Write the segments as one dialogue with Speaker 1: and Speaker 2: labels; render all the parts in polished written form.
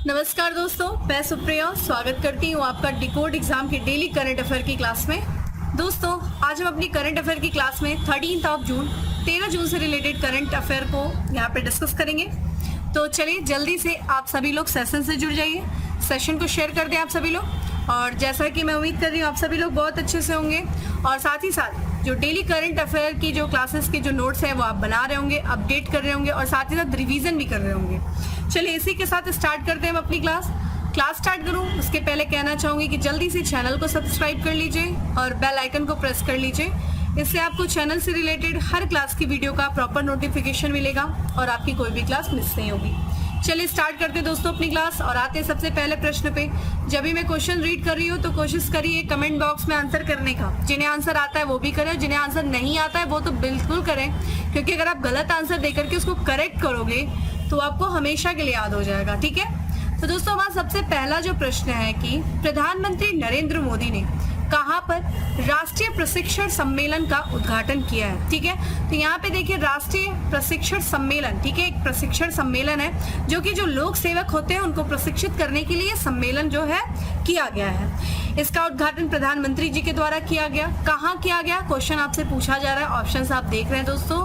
Speaker 1: नमस्कार दोस्तों, मैं सुप्रिया स्वागत करती हूँ आपका डिकोड एग्जाम के डेली करंट अफेयर की क्लास में। दोस्तों, आज हम अपनी करंट अफेयर की क्लास में 13 जून 13 जून से रिलेटेड करंट अफेयर को यहाँ पे डिस्कस करेंगे। तो चलिए जल्दी से आप सभी लोग सेशन से जुड़ जाइए, सेशन को शेयर कर दें आप सभी लोग। और जैसा कि मैं उम्मीद कर रही हूँ आप सभी लोग बहुत अच्छे से होंगे और साथ ही साथ जो डेली करंट अफेयर की जो क्लासेस के जो नोट्स हैं वो आप बना रहे होंगे, अपडेट कर रहे होंगे और साथ ही साथ रिवीजन भी कर रहे होंगे। चलिए इसी के साथ स्टार्ट करते हैं हम अपनी क्लास स्टार्ट करूं उसके पहले कहना चाहूँगी कि जल्दी से चैनल को सब्सक्राइब कर लीजिए और बेल आइकन को प्रेस कर लीजिए। इससे आपको चैनल से रिलेटेड हर क्लास की वीडियो का प्रॉपर नोटिफिकेशन मिलेगा और आपकी कोई भी क्लास मिस नहीं होगी। चलिए स्टार्ट करते हैं दोस्तों अपनी क्लास और आते हैं सबसे पहले प्रश्न पे। जब भी मैं क्वेश्चन रीड कर रही हूँ तो कोशिश करिए कमेंट बॉक्स में आंसर करने का। जिन्हें आंसर आता है वो भी करें, जिन्हें आंसर नहीं आता है वो तो बिल्कुल करें, क्योंकि अगर आप गलत आंसर देकर के उसको करेक्ट करोगे तो आपको हमेशा के लिए याद हो जाएगा। ठीक है, तो दोस्तों हमारा सबसे पहला जो प्रश्न है कि प्रधानमंत्री नरेंद्र मोदी ने कहां पर राष्ट्रीय प्रशिक्षण सम्मेलन का उद्घाटन किया है। ठीक है, तो यहाँ पे देखिए राष्ट्रीय प्रशिक्षण सम्मेलन, ठीक है, एक प्रशिक्षण सम्मेलन है जो कि जो लोक सेवक होते हैं उनको प्रशिक्षित करने के लिए सम्मेलन जो है किया गया है। इसका उद्घाटन प्रधानमंत्री जी के द्वारा किया गया। कहाँ किया गया क्वेश्चन आपसे पूछा जा रहा है। ऑप्शन आप देख रहे हैं दोस्तों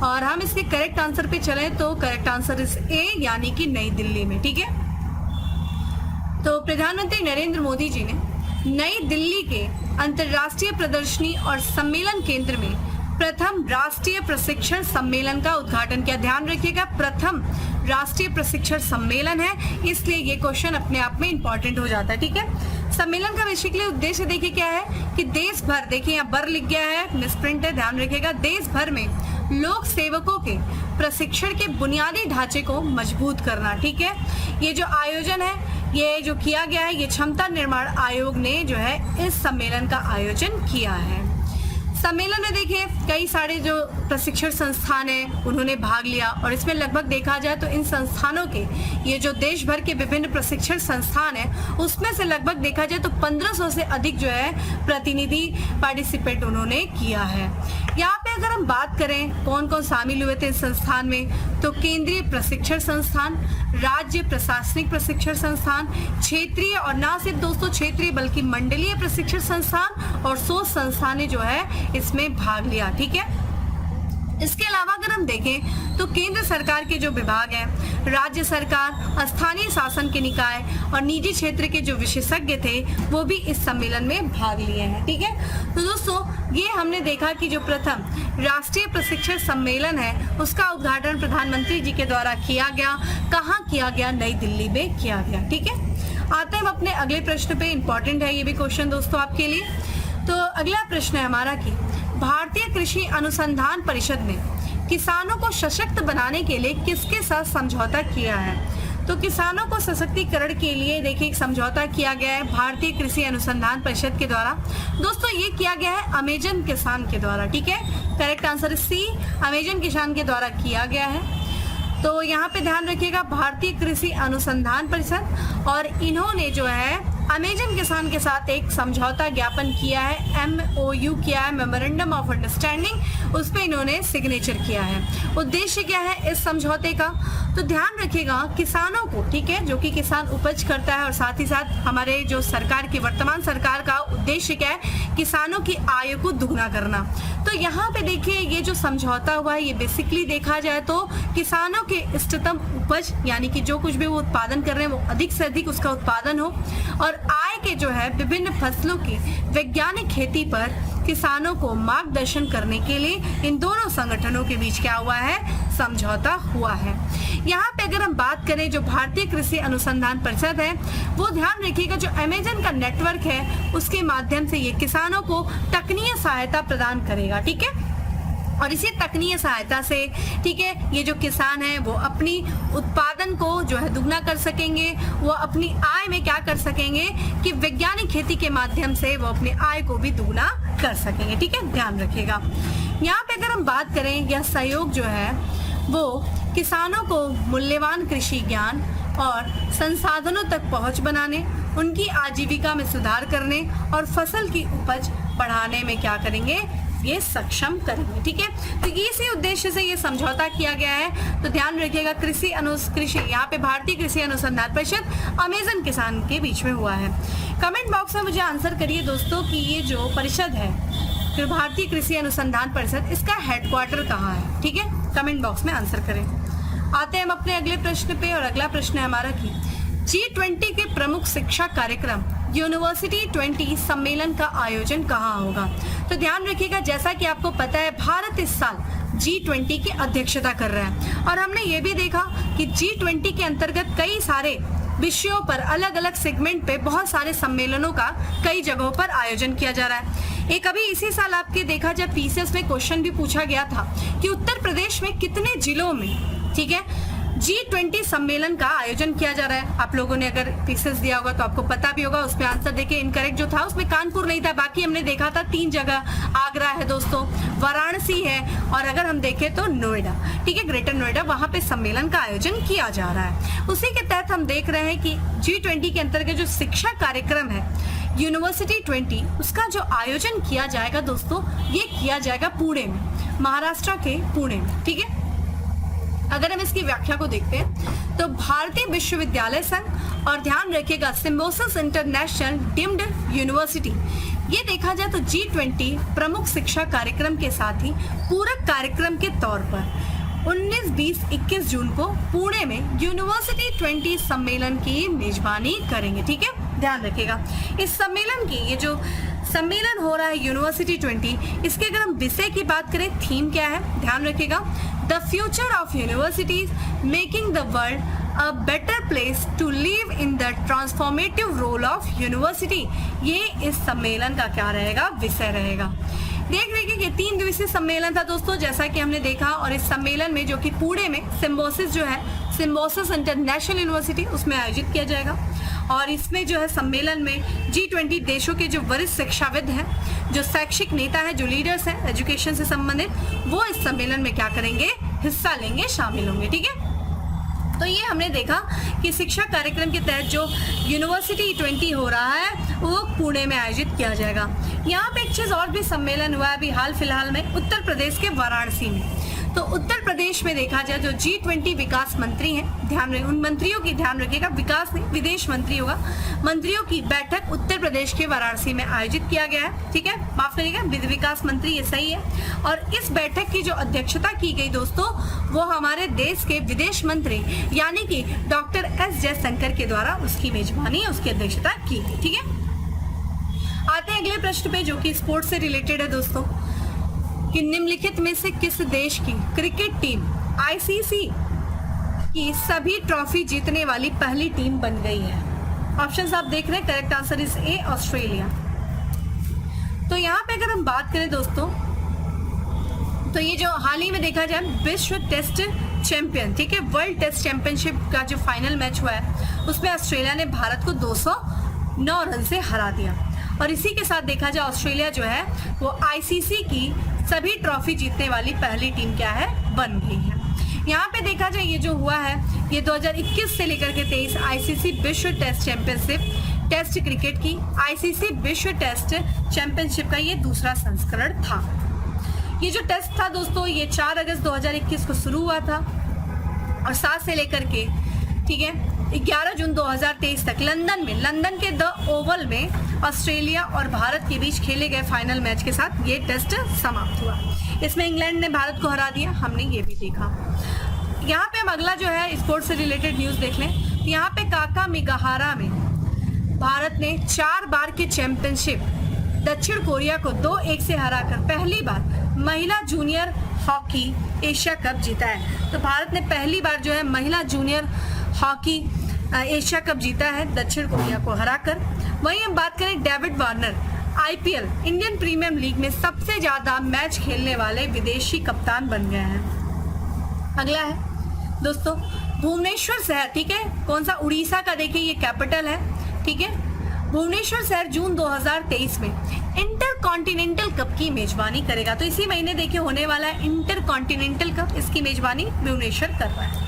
Speaker 1: और हम इसके करेक्ट आंसर पे चले तो करेक्ट आंसर इज ए, यानी कि नई दिल्ली में। ठीक है, तो प्रधानमंत्री नरेंद्र मोदी जी ने नई दिल्ली के अंतर्राष्ट्रीय प्रदर्शनी और सम्मेलन केंद्र में प्रथम राष्ट्रीय प्रशिक्षण सम्मेलन का उद्घाटन किया। ध्यान रखिएगा, प्रथम राष्ट्रीय प्रशिक्षण सम्मेलन है, इसलिए ये क्वेश्चन अपने आप में इंपॉर्टेंट हो जाता है। ठीक है, सम्मेलन का बेसिकली उद्देश्य देखिए क्या है कि देश भर, देखिए यहाँ बर लिख गया है, मिसप्रिंट है, ध्यान रखिएगा, देश भर में लोक सेवकों के प्रशिक्षण के बुनियादी ढांचे को मजबूत करना। ठीक है, ये जो आयोजन है, ये जो किया गया है, ये क्षमता निर्माण आयोग ने जो है इस सम्मेलन का आयोजन किया है। सम्मेलन में देखिए कई सारे जो प्रशिक्षण संस्थान हैं उन्होंने भाग लिया और इसमें लगभग देखा जाए तो इन संस्थानों के ये जो देश भर के विभिन्न प्रशिक्षण संस्थान हैं उसमें से लगभग देखा जाए तो 1500 से अधिक जो है प्रतिनिधि पार्टिसिपेट उन्होंने किया है। यहाँ पे अगर हम बात करें कौन कौन शामिल हुए थे इस संस्थान में, तो केंद्रीय प्रशिक्षण संस्थान, राज्य प्रशासनिक प्रशिक्षण संस्थान, क्षेत्रीय और ना सिर्फ दोस्तों क्षेत्रीय बल्कि मंडलीय प्रशिक्षण संस्थान और 100 संस्थानें जो है इसमें भाग लिया। ठीक है, इसके अलावा अगर हम देखें तो केंद्र सरकार के जो विभाग हैं, राज्य सरकार, स्थानीय शासन के निकाय और निजी क्षेत्र के जो विशेषज्ञ थे वो भी इस सम्मेलन में भाग लिए हैं। ठीक है, तो दोस्तों ये हमने देखा कि जो प्रथम राष्ट्रीय प्रशिक्षण सम्मेलन है उसका उद्घाटन प्रधानमंत्री जी के द्वारा किया गया। कहाँ किया गया? नई दिल्ली में किया गया। ठीक है, आते हैं हम अपने अगले प्रश्न पे। इंपॉर्टेंट है ये भी क्वेश्चन दोस्तों आपके लिए। तो अगला प्रश्न है हमारा कि भारतीय कृषि अनुसंधान परिषद ने किसानों को सशक्त बनाने के लिए किसके साथ समझौता किया है? तो किसानों को सशक्तिकरण के लिए देखिए एक समझौता किया गया है भारतीय कृषि अनुसंधान परिषद के द्वारा। दोस्तों ये किया गया है अमेजन किसान के द्वारा। ठीक है, करेक्ट आंसर सी, अमेजन किसान के द्वारा किया गया है। तो यहाँ पे ध्यान रखिएगा भारतीय कृषि अनुसंधान परिषद और इन्होंने जो है अमेजन किसान के साथ एक समझौता ज्ञापन किया है, MOU किया है, मेमोरेंडम ऑफ अंडरस्टैंडिंग, उस पे इन्होंने सिग्नेचर किया है। उद्देश्य क्या है इस समझौते का? तो ध्यान रखिएगा किसानों को, ठीक है, जो कि किसान उपज करता है और साथ ही साथ हमारे जो सरकार की वर्तमान सरकार का उद्देश्य क्या है? किसानों की आय को दुगना करना। तो यहाँ पे देखिए ये जो समझौता हुआ है ये बेसिकली देखा जाए तो किसानों के इष्टतम उपज यानी कि जो कुछ भी वो उत्पादन कर रहे हैं वो अधिक से अधिक उसका उत्पादन हो और आय के जो है विभिन्न फसलों की वैज्ञानिक खेती पर किसानों को मार्गदर्शन करने के लिए इन दोनों संगठनों के बीच क्या हुआ है? समझौता हुआ है। यहाँ पे अगर हम बात करें जो भारतीय कृषि अनुसंधान परिषद है वो ध्यान रखिएगा जो अमेजन का नेटवर्क है उसके माध्यम से ये किसानों को तकनीकी सहायता प्रदान करेगा। ठीक है, और इसी तकनीकी सहायता से, ठीक है, ये जो किसान हैं वो अपनी उत्पादन को जो है दुगना कर सकेंगे, वो अपनी आय में क्या कर सकेंगे कि वैज्ञानिक खेती के माध्यम से वो अपनी आय को भी दुगना कर सकेंगे। ठीक है, ध्यान रखिएगा। यहाँ पे अगर हम बात करें यह सहयोग जो है वो किसानों को मूल्यवान कृषि ज्ञान और संसाधनों तक पहुंच बनाने, उनकी आजीविका में सुधार करने और फसल की उपज बढ़ाने में क्या करेंगे? ये सक्षम करेंगे। ठीक है, तो इसी उद्देश्य से ये समझौता किया गया है। तो ध्यान रखिएगा, कृषि यहाँ पे भारतीय कृषि अनुसंधान परिषद अमेजन किसान के बीच में हुआ है। कमेंट बॉक्स में मुझे आंसर करिए दोस्तों कि ये जो परिषद है फिर भारतीय कृषि अनुसंधान परिषद, इसका हेडक्वार्टर कहाँ है। ठीक है, कमेंट बॉक्स में आंसर करें। आते हैं हम अपने अगले प्रश्न पे, और अगला प्रश्न है हमारा कि G20 के प्रमुख शिक्षा कार्यक्रम यूनिवर्सिटी 20 सम्मेलन का आयोजन कहाँ होगा। तो ध्यान रखिएगा, जैसा कि आपको पता है भारत इस साल G20 की अध्यक्षता कर रहा है, और हमने ये भी देखा कि G20 के अंतर्गत कई सारे विषयों पर अलग अलग सेगमेंट पे बहुत सारे सम्मेलनों का कई जगहों पर आयोजन किया जा रहा है। एक अभी इसी साल आपके देखा जब पीसीएस में क्वेश्चन भी पूछा गया था कि उत्तर प्रदेश में कितने जिलों में, ठीक है, G20 सम्मेलन का आयोजन किया जा रहा है। आप लोगों ने अगर पीसीएस दिया होगा तो आपको पता भी होगा, उसमें आंसर देके इनकरेक्ट जो था उसमें कानपुर नहीं था, बाकी हमने देखा था 3 जगह, आगरा है दोस्तों, वाराणसी है, और अगर हम देखें तो नोएडा, ठीक है, ग्रेटर नोएडा, वहां पे सम्मेलन का आयोजन किया जा रहा है। उसी के तहत हम देख रहे हैं कि G20 के अंतर्गत जो शिक्षा कार्यक्रम है यूनिवर्सिटी 20, उसका जो आयोजन किया जाएगा दोस्तों, ये किया जाएगा पुणे में, महाराष्ट्र के पुणे में। ठीक है, अगर हम इसकी व्याख्या को देखते हैं तो भारतीय विश्वविद्यालय संघ और ध्यान रखिएगा सिम्बोसिस इंटरनेशनल डीम्ड यूनिवर्सिटी, ये देखा जाए तो G20 प्रमुख शिक्षा कार्यक्रम के साथ ही पूरक कार्यक्रम के तौर पर 19, 20, 21 जून को पुणे में यूनिवर्सिटी 20 सम्मेलन की मेजबानी करेंगे। ठीक है, ध्यान रखिएगा इस सम्मेलन की, ये जो सम्मेलन हो रहा है यूनिवर्सिटी 20, इसके अगर हम विषय की बात करें, थीम क्या है, ध्यान रखिएगा, the future of universities making the world a better place to live in the transformative role of university, ये इस सम्मेलन का क्या रहेगा, विषय रहेगा। देख रहे कि 3 दिवसीय सम्मेलन था दोस्तों, जैसा कि हमने देखा, और इस सम्मेलन में जो कि पुणे में सिम्बोसिस जो है, सिम्बोसिस इंटरनेशनल यूनिवर्सिटी, उसमें आयोजित किया जाएगा। और इसमें जो है सम्मेलन में G20 देशों के जो वरिष्ठ शिक्षाविद हैं, जो शैक्षिक नेता हैं, जो लीडर्स हैं एजुकेशन से संबंधित, वो इस सम्मेलन में क्या करेंगे, हिस्सा लेंगे, शामिल होंगे। ठीक है, तो ये हमने देखा कि शिक्षा कार्यक्रम के तहत जो यूनिवर्सिटी 20 हो रहा है वो पुणे में आयोजित किया जाएगा। यहाँ पे एक चीज़ और भी सम्मेलन हुआ है अभी हाल फिलहाल में उत्तर प्रदेश के वाराणसी में। तो उत्तर प्रदेश में देखा जाए जो G20 विकास मंत्री हैं, ध्यान रखिए उन मंत्रियों की, ध्यान रखिएगा विकास नहीं विदेश मंत्री होगा, मंत्रियों की बैठक उत्तर प्रदेश के वाराणसी में आयोजित किया गया है। ठीक है, माफ करिएगा, विकास मंत्री, ये सही है। और इस बैठक की जो अध्यक्षता की गई दोस्तों, वो हमारे देश के विदेश मंत्री यानी कि डॉक्टर S जयशंकर के द्वारा उसकी मेजबानी, उसकी अध्यक्षता की गई। ठीक है, आते हैं अगले प्रश्न पे जो कि स्पोर्ट्स से रिलेटेड है दोस्तों, कि निम्नलिखित में से किस देश की क्रिकेट टीम ICC की सभी ट्रॉफी जीतने वाली पहली टीम बन गई है। ऑप्शंस आप देख रहे हैं, correct answer is a, Australia. तो यहाँ पे अगर हम बात करें दोस्तों, तो ये जो हाल ही में देखा जाए विश्व टेस्ट चैंपियन, ठीक है, वर्ल्ड टेस्ट चैंपियनशिप का जो फाइनल मैच हुआ है उसमें ऑस्ट्रेलिया ने भारत को 209 रन से हरा दिया। और इसी के साथ देखा जाए ऑस्ट्रेलिया जो है वो ICC की सभी ट्रॉफी जीतने वाली पहली टीम क्या है, बन गई है। यहाँ पे देखा जाए ये जो हुआ है ये 2021 से लेकर के 23 ICC विश्व टेस्ट चैंपियनशिप, टेस्ट क्रिकेट की ICC विश्व टेस्ट चैंपियनशिप का ये दूसरा संस्करण था। ये जो टेस्ट था दोस्तों, ये 4 अगस्त 2021 को शुरू हुआ था और 7 से लेकर के, ठीक है, 11 जून 2023 तक लंदन के द ओवल में ऑस्ट्रेलिया और भारत के बीच खेले गए फाइनल मैच के साथ ये टेस्ट समाप्त हुआ। इसमें इंग्लैंड ने भारत को हरा दिया, हमने ये भी देखा। यहाँ पे हम अगला जो है स्पोर्ट्स से रिलेटेड न्यूज़ देख लें। यहाँ पे काकामिगाहारा में भारत ने 4 बार के चैंपियनशिप दक्षिण कोरिया को 2-1 से हराकर पहली बार महिला जूनियर हॉकी एशिया कप जीता है। तो भारत ने पहली बार जो है महिला जूनियर हॉकी एशिया कप जीता है दक्षिण कोरिया को हराकर। वहीं हम बात करें David Warner IPL Indian Premier League में सबसे ज्यादा मैच खेलने वाले विदेशी कप्तान बन गए हैं। अगला है दोस्तों भुवनेश्वर शहर, ठीक है, कौन सा, उड़ीसा का, देखिए ये कैपिटल है, ठीक है। भुवनेश्वर शहर जून 2023 में इंटर कॉन्टिनेंटल कप की मेजबानी करेगा। तो इसी महीने देखिए होने वाला है इंटर कॉन्टिनेंटल कप, इसकी मेजबानी भुवनेश्वर कर रहा है।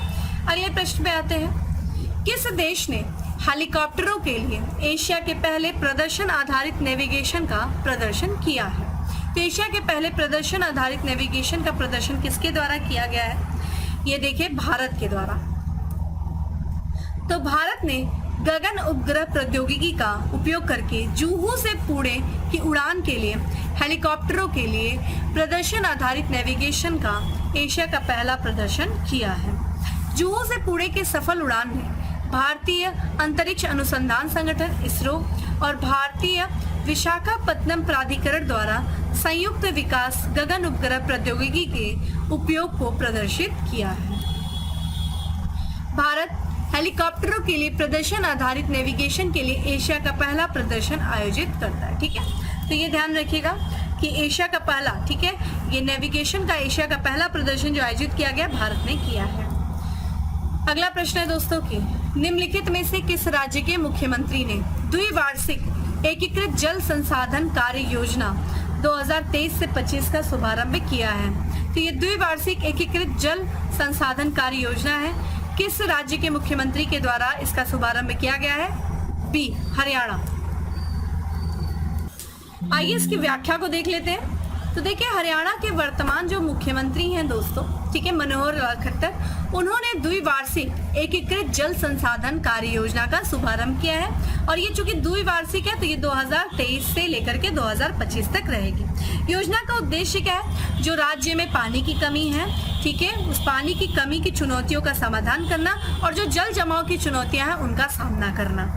Speaker 1: अगले प्रश्न पे आते हैं, किस देश ने हेलीकॉप्टरों के लिए एशिया के पहले प्रदर्शन आधारित नेविगेशन का प्रदर्शन किया है। तो एशिया के पहले प्रदर्शन आधारित नेविगेशन का प्रदर्शन किसके द्वारा किया गया है? ये देखिए भारत के द्वारा। तो भारत ने गगन उपग्रह प्रौद्योगिकी का उपयोग करके जुहू से पुणे की उड़ान के लिए हेलीकॉप्टरों के लिए प्रदर्शन आधारित नेविगेशन का एशिया का पहला प्रदर्शन किया है। जुहू से पुणे की सफल उड़ान में भारतीय अंतरिक्ष अनुसंधान संगठन इसरो और भारतीय विशाखापत्तनम प्राधिकरण द्वारा संयुक्त विकास गगन उपग्रह प्रौद्योगिकी के उपयोग को प्रदर्शित किया है। भारत हेलीकॉप्टरों के लिए प्रदर्शन आधारित नेविगेशन के लिए एशिया का पहला प्रदर्शन आयोजित करता है। ठीक है, तो ये ध्यान रखिएगा कि एशिया का पहला, ठीक है, ये नेविगेशन का एशिया का पहला प्रदर्शन जो आयोजित किया गया भारत ने किया है। अगला प्रश्न है दोस्तों की, निम्नलिखित में से किस राज्य के मुख्यमंत्री ने द्विवार्षिक एकीकृत जल संसाधन कार्य योजना 2023 से 25 का शुभारंभ किया है? तो ये द्विवार्षिक एकीकृत जल संसाधन कार्य योजना है, किस राज्य के मुख्यमंत्री के द्वारा इसका शुभारंभ किया गया है? बी, हरियाणा। आइए इसकी व्याख्या को देख लेते हैं। तो देखिए, हरियाणा के वर्तमान जो मुख्यमंत्री हैं दोस्तों, ठीक है, मनोहर लाल खट्टर, उन्होंने द्विवार्षिक एकीकृत जल संसाधन कार्य योजना का शुभारंभ किया है और ये चूंकि द्विवार्षिक है तो ये 2023 से लेकर के 2025 तक रहेगी। योजना का उद्देश्य क्या है? जो राज्य में पानी की कमी है, ठीक है, उस पानी की कमी की चुनौतियों का समाधान करना और जो जल जमाव की चुनौतियां हैं उनका सामना करना।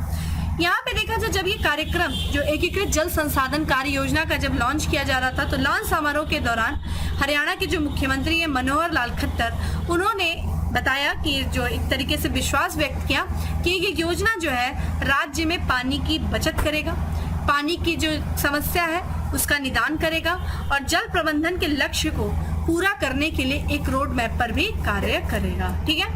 Speaker 1: यहाँ पे देखा जाए, जब ये कार्यक्रम जो एकीकृत जल संसाधन कार्य योजना का जब लॉन्च किया जा रहा था तो लॉन्च समारोह के दौरान हरियाणा के जो मुख्यमंत्री हैं मनोहर लाल खट्टर, उन्होंने बताया कि जो एक तरीके से विश्वास व्यक्त किया कि ये योजना जो है राज्य में पानी की बचत करेगा, पानी की जो समस्या है उसका निदान करेगा और जल प्रबंधन के लक्ष्य को पूरा करने के लिए एक रोड मैप पर भी कार्य करेगा। ठीक है,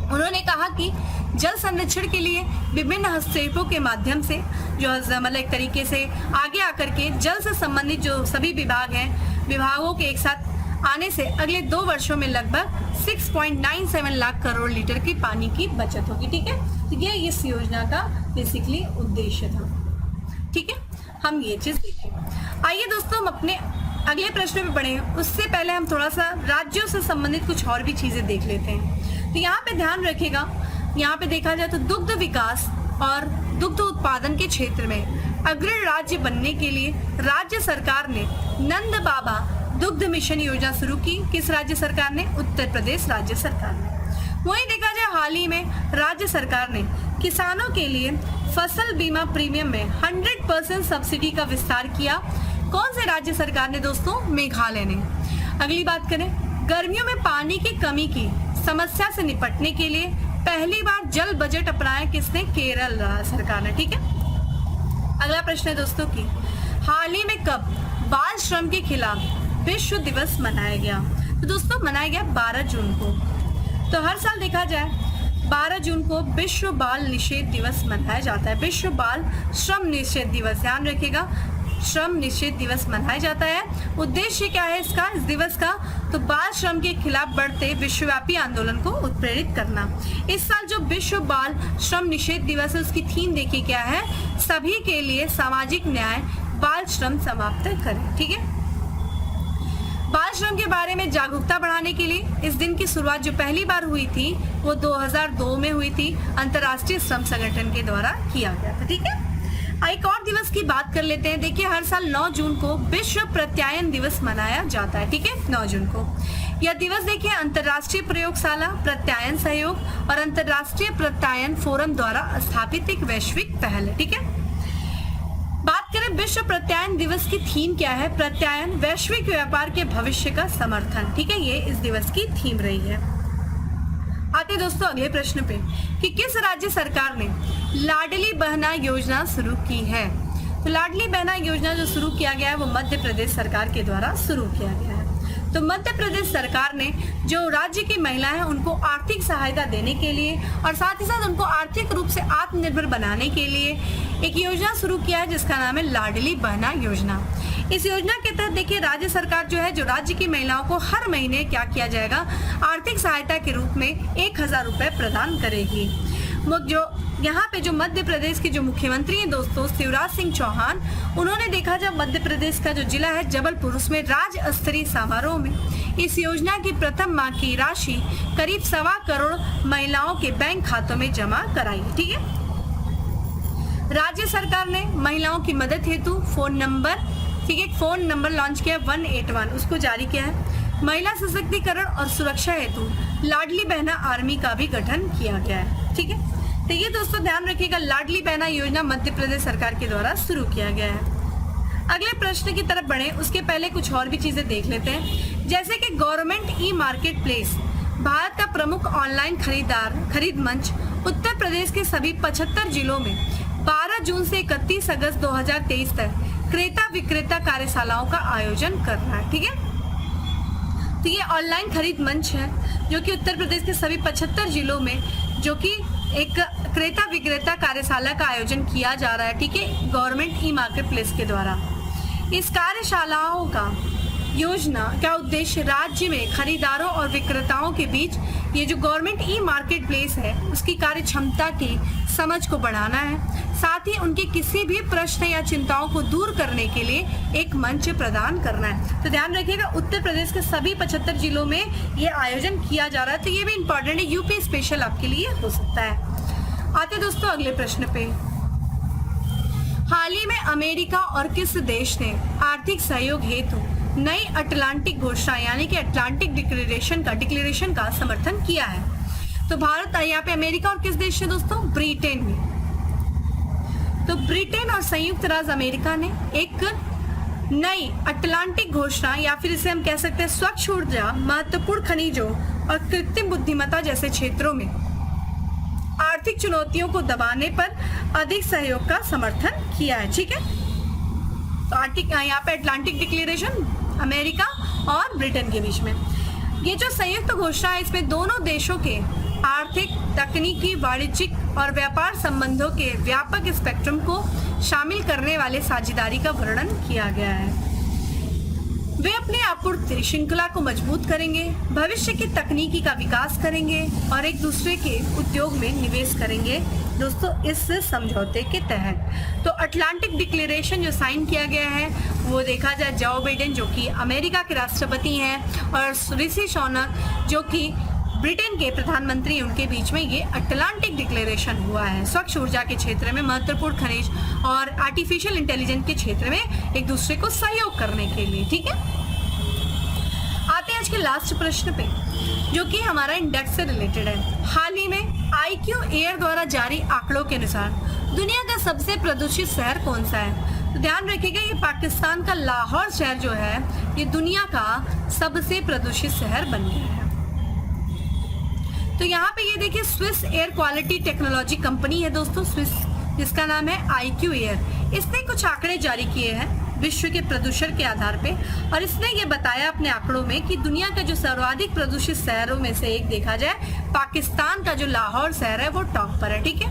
Speaker 1: उन्होंने कहा कि जल संरक्षण के लिए विभिन्न हस्तक्षेपों के माध्यम से जो मतलब एक तरीके से आगे आकर के जल से संबंधित जो सभी विभाग हैं, विभागों के एक साथ आने से अगले 2 वर्षों में लगभग 6.97 लाख करोड़ लीटर की पानी की बचत होगी। ठीक है, तो ये इस योजना का बेसिकली उद्देश्य था। ठीक है, हम ये चीज देखें। आइए दोस्तों, हम अपने अगले प्रश्न पे बढ़े, उससे पहले हम थोड़ा सा राज्यों से संबंधित कुछ और भी चीजें देख लेते हैं। तो यहाँ पे ध्यान रखिएगा, यहाँ पे देखा जाए तो दुग्ध विकास और दुग्ध उत्पादन के क्षेत्र में अग्रणी राज्य बनने के लिए राज्य सरकार ने नंद बाबा दुग्ध मिशन योजना शुरू की। किस राज्य सरकार ने? उत्तर प्रदेश राज्य सरकार ने। वहीं देखा जाए, हाल ही में राज्य सरकार ने किसानों के लिए फसल बीमा प्रीमियम में 100% सब्सिडी का विस्तार किया। कौन से राज्य सरकार ने दोस्तों? मेघालय ने। अगली बात करें, गर्मियों में पानी की कमी की समस्या से निपटने के लिए पहली बार जल बजट अपनाया किसने? केरल सरकार ने। ठीक है, अगला प्रश्न है दोस्तों की, हाल ही में कब बाल श्रम के खिलाफ विश्व दिवस मनाया गया? तो दोस्तों मनाया गया 12 जून को। तो हर साल देखा जाए 12 जून को विश्व बाल निषेध दिवस मनाया जाता है। विश्व बाल श्रम निषेध दिवस, ध्यान रखिएगा, श्रम निषेध दिवस मनाया जाता है। उद्देश्य क्या है इसका, इस दिवस का? तो बाल श्रम के खिलाफ बढ़ते विश्वव्यापी आंदोलन को उत्प्रेरित करना। इस साल जो विश्व बाल श्रम निषेध दिवस है उसकी थीम देखिए क्या है? सभी के लिए सामाजिक न्याय, बाल श्रम समाप्त करें। ठीक है, बाल श्रम के बारे में जागरूकता बढ़ाने के लिए इस दिन की शुरुआत जो पहली बार हुई थी वो 2002 में हुई थी, अंतर्राष्ट्रीय श्रम संगठन के द्वारा किया गया था। ठीक है, एक और दिवस की बात कर लेते हैं। देखिए, हर साल 9 जून को विश्व प्रत्यायन दिवस मनाया जाता है। ठीक है, 9 जून को यह दिवस देखिए अंतर्राष्ट्रीय प्रयोगशाला प्रत्यायन सहयोग और अंतर्राष्ट्रीय प्रत्यायन फोरम द्वारा स्थापित एक वैश्विक पहल है। ठीक है, बात करें विश्व प्रत्यायन दिवस की थीम क्या है? प्रत्यायन, वैश्विक व्यापार के भविष्य का समर्थन। ठीक है, ये इस दिवस की थीम रही है। आते दोस्तों अगले प्रश्न पे कि किस राज्य सरकार ने लाडली बहना योजना शुरू की है? तो लाडली बहना योजना जो शुरू किया गया है वो मध्य प्रदेश सरकार के द्वारा शुरू किया गया है। तो मध्य प्रदेश सरकार ने जो राज्य की महिलाएं हैं उनको आर्थिक सहायता देने के लिए और साथ ही साथ उनको आर्थिक रूप से आत्मनिर्भर बनाने के लिए एक योजना शुरू किया है जिसका नाम है लाडली बहना योजना। इस योजना के तहत देखिए राज्य सरकार जो है जो राज्य की महिलाओं को हर महीने क्या किया जाएगा? आर्थिक सहायता के रूप में 1000 रुपए प्रदान करेगी। जो यहाँ पे जो मध्य प्रदेश के जो मुख्यमंत्री हैं दोस्तों शिवराज सिंह चौहान, उन्होंने देखा जब मध्य प्रदेश का जो जिला है जबलपुर, उसमें राज्य स्तरीय समारोह में इस योजना की प्रथम माह की राशि करीब 1.25 करोड़ महिलाओं के बैंक खातों में जमा कराई। ठीक है, राज्य सरकार ने महिलाओं की मदद हेतु फोन नंबर लॉन्च किया 181, उसको जारी किया है। महिला सशक्तिकरण और सुरक्षा हेतु लाडली बहना आर्मी का भी गठन किया गया है। ठीक है, तो ये दोस्तों ध्यान रखिएगा, लाडली बहना योजना मध्य प्रदेश सरकार के द्वारा शुरू किया गया है। अगले प्रश्न की तरफ बढ़े उसके पहले कुछ और भी चीजें देख लेते हैं, जैसे कि government e market place Bharat का प्रमुख ऑनलाइन खरीद मंच उत्तर प्रदेश के सभी 75 जिलों में 12 जून से 31 अगस्त 2023 तक क्रेता विक्रेता कार्यशालाओं का आयोजन कर रहा है। ठीक है, तो ये ऑनलाइन खरीद मंच है जो कि उत्तर प्रदेश के सभी 75 जिलों में जो कि एक क्रेता विक्रेता कार्यशाला का आयोजन किया जा रहा है। ठीक है, गवर्नमेंट ई मार्केट प्लेस के द्वारा इस कार्यशालाओं का योजना का उद्देश्य राज्य में खरीदारों और विक्रेताओं के बीच ये जो गवर्नमेंट ई मार्केट प्लेस है उसकी कार्य क्षमता की समझ को बढ़ाना है, साथ ही उनके किसी भी प्रश्न या चिंताओं को दूर करने के लिए एक मंच प्रदान करना है। तो ध्यान रखिएगा, उत्तर प्रदेश के सभी 75 जिलों में ये आयोजन किया जा रहा है, तो ये भी इम्पोर्टेंट है, यूपी स्पेशल आपके लिए हो सकता है। आते दोस्तों अगले प्रश्न पे, हाल ही में अमेरिका और किस देश ने आर्थिक सहयोग हेतु नई अटलांटिक घोषणा यानी कि अटलांटिक डिक्लेरेशन का समर्थन किया है? तो भारत, यहाँ पे अमेरिका और किस देश से दोस्तों? ब्रिटेन ने। तो ब्रिटेन और संयुक्त राज्य अमेरिका ने एक नई अटलांटिक घोषणा या फिर इसे हम कह सकते हैं स्वच्छ ऊर्जा, महत्वपूर्ण खनिजों और कृत्रिम बुद्धिमत्ता जैसे क्षेत्रों में आर्थिक चुनौतियों को दबाने पर अधिक सहयोग का समर्थन किया है। ठीक है, तो यहाँ पे अटलांटिक डिक्लेरेशन अमेरिका और ब्रिटेन के बीच में ये जो संयुक्त घोषणा है, इसमें दोनों देशों के आर्थिक, तकनीकी, वाणिज्यिक और व्यापार संबंधों के व्यापक स्पेक्ट्रम को शामिल करने वाले साझेदारी का वर्णन किया गया है। वे अपनी आपूर्ति श्रृंखला को मजबूत करेंगे, भविष्य की तकनीकी का विकास करेंगे और एक दूसरे के उद्योग में निवेश करेंगे दोस्तों इस समझौते के तहत। तो अटलांटिक डिक्लेरेशन जो साइन किया गया है वो देखा जाए जो बाइडेन जो कि अमेरिका के राष्ट्रपति हैं और ऋषि सुनक जो कि ब्रिटेन के प्रधानमंत्री, उनके बीच में ये अटलांटिक डिक्लेरेशन हुआ है स्वच्छ ऊर्जा के क्षेत्र में, महत्वपूर्ण खनिज और आर्टिफिशियल इंटेलिजेंस के क्षेत्र में एक दूसरे को सहयोग करने के लिए। ठीक है, आते हैं आज के लास्ट प्रश्न पे जो कि हमारा इंडेक्स से रिलेटेड है। हाल ही में IQ एयर द्वारा जारी आंकड़ों के अनुसार दुनिया का सबसे प्रदूषित शहर कौन सा है? तो ध्यान रखिएगा, ये पाकिस्तान का लाहौर शहर जो है ये दुनिया का सबसे प्रदूषित शहर बन गया है। तो यहाँ पे ये देखिए Swiss air quality technology company है दोस्तों, स्विस, जिसका नाम है IQ एयर। इसने कुछ आंकड़े जारी किए हैं विश्व के प्रदूषण के आधार पे और इसने ये बताया अपने आंकड़ों में कि दुनिया का जो सर्वाधिक प्रदूषित शहरों में से एक देखा जाए पाकिस्तान का जो लाहौर शहर है वो टॉप पर है। ठीक है,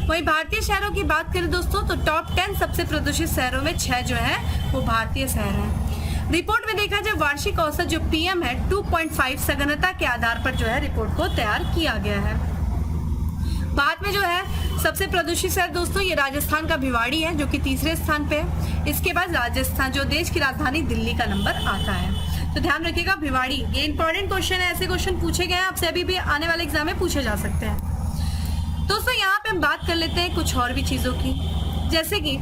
Speaker 1: वहीं भारतीय शहरों की बात करें दोस्तों तो टॉप 10 सबसे प्रदूषित शहरों में 6 जो है वो भारतीय शहर हैं। रिपोर्ट में देखा जाए वार्षिक औसत जो PM है 2.5 सघनता के आधार पर जो है रिपोर्ट को तैयार किया गया है। बाद में जो है सबसे प्रदूषित शहर दोस्तों ये राजस्थान का भिवाड़ी है जो कि तीसरे स्थान पे है। इसके बाद राजस्थान जो देश की राजधानी दिल्ली का नंबर आता है। तो ध्यान रखिएगा भिवाड़ी, ये इंपॉर्टेंट क्वेश्चन है, ऐसे क्वेश्चन पूछे गए हैं आपसे, अभी भी आने वाले एग्जाम में पूछे जा सकते हैं। दोस्तों यहाँ पे हम बात कर लेते हैं कुछ और भी चीजों की, जैसे कि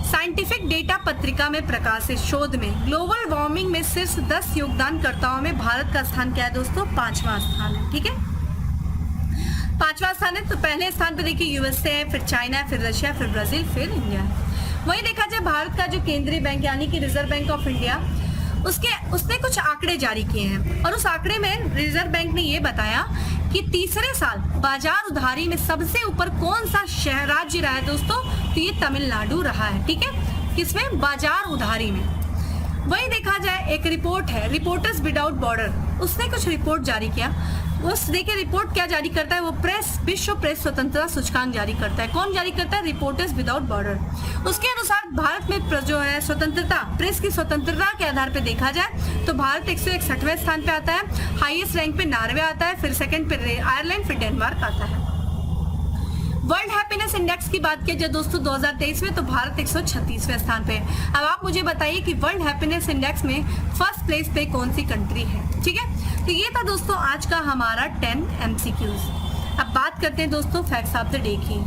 Speaker 1: साइंटिफिक डेटा पत्रिका में प्रकाशित शोध में ग्लोबल वार्मिंग में शीर्ष 10 योगदानकर्ताओं में भारत का स्थान क्या है दोस्तों? 5वां स्थान है। ठीक है, 5वां स्थान है। तो पहले स्थान पे देखिए USA है, फिर चाइना है, फिर रशिया, फिर ब्राजील, फिर इंडिया है। वहीं देखा जाए भारत का जो केंद्रीय बैंक यानी कि रिजर्व बैंक ऑफ इंडिया उसने कुछ आंकड़े जारी किए हैं और उस आंकड़े में रिजर्व बैंक ने ये बताया कि तीसरे साल बाजार उधारी में सबसे ऊपर कौन सा शहर राज्य रहा है दोस्तों? तो ये तमिलनाडु रहा है। ठीक है, किसमें? बाजार उधारी में। वही देखा जाए एक रिपोर्ट है रिपोर्टर्स विदाउट बॉर्डर, उसने कुछ रिपोर्ट जारी किया। उस देखिए रिपोर्ट क्या जारी करता है वो विश्व प्रेस स्वतंत्रता सूचकांक जारी करता है। कौन जारी करता है? Reporters without border. उसके अनुसार भारत में जो है स्वतंत्रता, प्रेस की स्वतंत्रता के आधार पे देखा जाए तो भारत 161वें स्थान पे आता है, हाईएस्ट रैंक पे नॉर्वे आता है, फिर सेकंड पे आयरलैंड, फिर डेनमार्क आता है। वर्ल्ड हैप्पीनेस इंडेक्स की बात की जाए दोस्तों 2023 में, तो भारत 136वें स्थान पे है। अब आप मुझे बताइए कि वर्ल्ड हैप्पीनेस इंडेक्स में फर्स्ट प्लेस पे कौन सी कंट्री है। ठीक है, तो ये था दोस्तों आज का हमारा 10 MCQs। अब बात करते हैं दोस्तों फैक्ट्स ऑफ द डे की।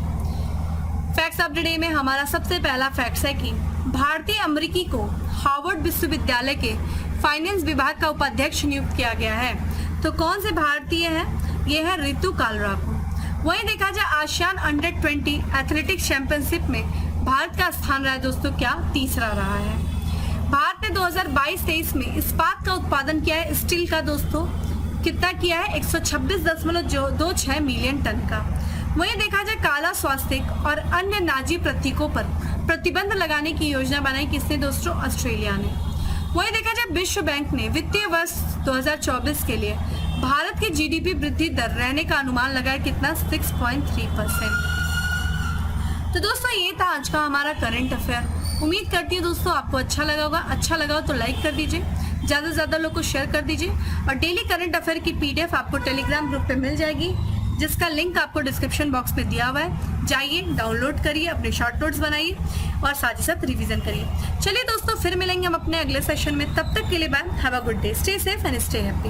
Speaker 1: फैक्ट्स ऑफ द डे में हमारा सबसे पहला फैक्ट्स है कि भारतीय अमेरिकी को हार्वर्ड विश्वविद्यालय के फाइनेंस विभाग का उपाध्यक्ष नियुक्त किया गया है। तो कौन से भारतीय है? ये है रितु कालराको। वहीं देखा जाए आसियान अंडर 20 एथलेटिक्स चैंपियनशिप में भारत का स्थान रहा है दोस्तों क्या? तीसरा रहा है। भारत ने 2022-23 में इस्पात का उत्पादन किया है, स्टील का दोस्तों कितना किया है? 126.26 मिलियन टन का। वहीं देखा जाए काला स्वास्थ्य और अन्य नाजी प्रतीकों पर प्रतिबंध लगाने की योजना बनाई किसने दोस्तों? ऑस्ट्रेलिया ने। वहीं देखा जाए विश्व बैंक ने वित्तीय वर्ष 2024 के लिए भारत की जीडीपी वृद्धि दर रहने का अनुमान लगाया कितना? 6.3%। तो दोस्तों ये था आज का हमारा करंट अफेयर। उम्मीद करती हूँ दोस्तों आपको अच्छा लगा होगा। अच्छा लगा हो तो लाइक कर दीजिए, ज़्यादा से ज़्यादा लोग को शेयर कर दीजिए। और डेली करंट अफेयर की PDF आपको टेलीग्राम ग्रुप पे मिल जाएगी, जिसका लिंक आपको डिस्क्रिप्शन बॉक्स में दिया हुआ है। जाइए, डाउनलोड करिए, अपने शॉर्ट नोट्स बनाइए और साथ ही साथ रिवीजन करिए। चलिए दोस्तों, फिर मिलेंगे हम अपने अगले सेशन में। तब तक के लिए bye, have a good day, stay safe and stay happy.